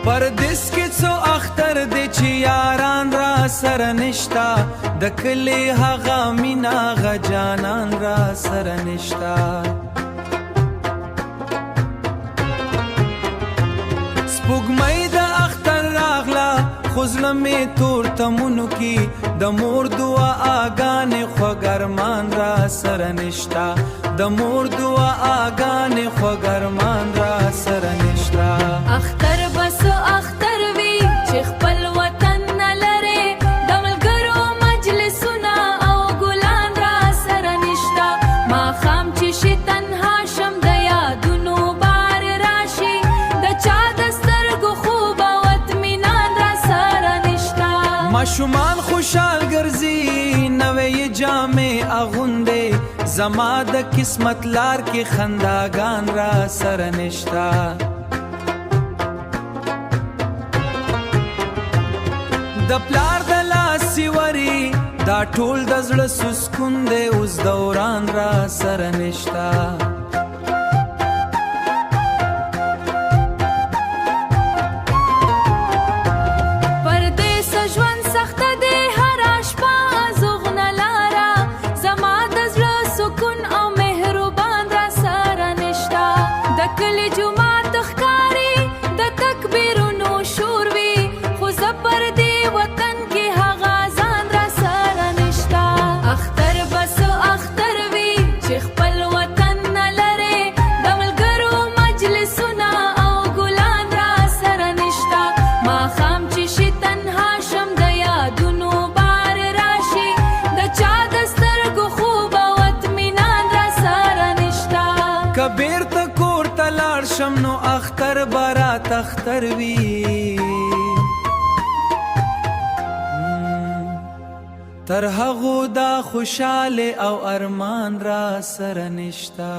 پردیس کې څو اختر دی چې یاران را سره نشتا د کلي هغه مینا غ جانان را سره نشتا سپوږمۍ د اختر راغله خو زړه مې تور تمونو کې د مور دعا آګانې خوږ را سره نشتا د مور دعا آګانې خوږ را سره نشتا اختر بس اختر وي چې خپل وطن نه لرې د ملګرو مجلسونه او ګلان را سره نشتا ماښام چې شي تنها شم د یادونو بار راشي د چا د سترګو خوب او اطمینان را سره نشتا ماشومان خوشحال ګرځي نوې جامې اغوندې زما د قسمت لار کې خنداګان را سره نشتا د پلار د لاسي وري دا ټول د زړه سسکون دی اوس دوران را سره نشتا پردیس ژوند سخته دی هره شپه ازغنه لاره زما د زړه سکون او مهربان را سره نشتا د کلي جومات ښکاري د تکبیرونو شور وي خو زه پر دې وطن کې هغه ځان را سره نشتا اختر بس اختر وي چې خپل وطن نه لرې د ملګرو مجلسونه او ګلان را سره نشتا ماښام چې شي تنها شم د یادونو بار راشي د چا د سترګو خوب او اطمینان را سره نشتا که بیرته کور ته لاړ شم نو اختر به راته اختر وي تر هغو دا خوشحاله او ارمان را سره نشتا